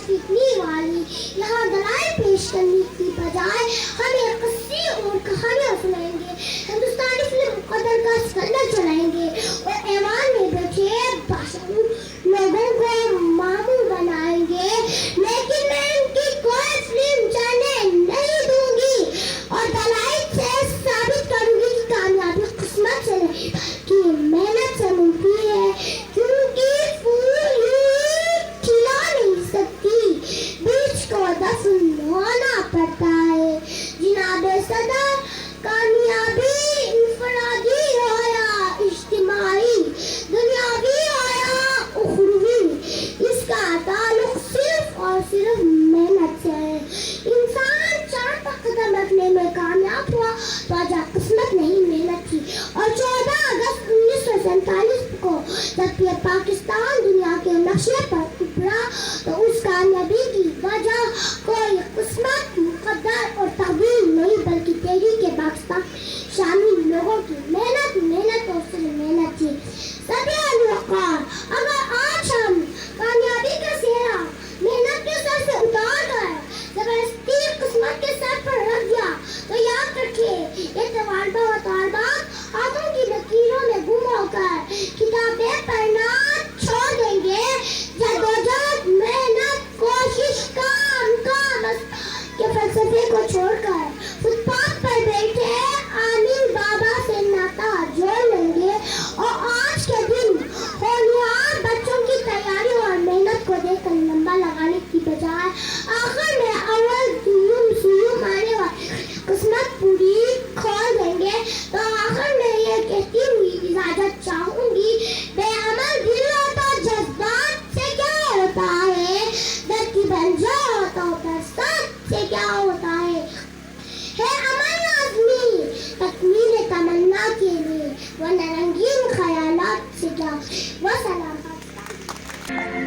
پیٹنے والی یہاں دلائل پیش کرنے کی بجائے ہمیں قصے اور کہانیاں سنائیں گے، ہندوستانی فلم مقدر کا سکندر چلائیں گے اور ایوان میں بیٹھے باشعور لوگوں کو ماموں بنائیں گے، لیکن میں ان کی کوئی فلم چلنے نہیں دوں گی اور دلائل سے ثابت کروں گی کہ کامیابی قسمت سے نہیں بلکہ محنت سے ممکن ہے، کیونکہ پھول کھلا نہیں سکتی، بیچ کو دفن ہونا پڑتا ہے۔ جناب صدر، کامیابی انفرادی ہو یا اجتماعی، دنیاوی ہو یا اخروی، اس کا تعلق صرف اور صرف محنت سے ہے۔ انسان چاند پر قدم رکھنے میں کامیاب ہوا تو وجہ قسمت نہیں محنت تھی، اور 14 اگست 1947 کو جب یہ پاکستان دنیا کے نقشے پر ابھرا تو اس کامیابی کی وجہ کوئی قسمت، مقدر اور تقدیر نہیں بلکہ تحریک پاکستان شامل لوگوں کی محنت اور صرف محنت تھی۔ سبھی وقار، اگر آج ہم کامیابی کا سہرا محنت کے سر سے اتار کر زبردستی قسمت کے سر پر رکھ دیا تو یاد رکھیے یہ طالبہ و طالبات ہاتھوں کی لکیروں میں گم ہو کر کتابیں پڑھنا چھوڑ دیں گے، جدوجہد، محنت، کوشش، کام کے فلسفے کو چھوڑ کر فٹ پاتھ پر بیٹھے عامل بابا سے ناطہ جوڑ لیں گے، اور آج کے دن ہونہار بچوں کی تیاری اور محنت کو دیکھ کر لمبا لگانے کی بجائے آخر میں اول سیوم آنے والی قسمت پوری کھول دیں گے، تو آخر میں یہ کہتی ہوئی اجازت چاہوں گی، بے عمل دل ہوتا جذبات سے کیا ہوتا ہے، درد کی بنجر ہوتا برسات سے کیا ہوتا ہے عمل لازمی تکمیل تمنا کے لیے، ورنہ رنگین خیالات سے کیا۔ وہ سلام پاکستان۔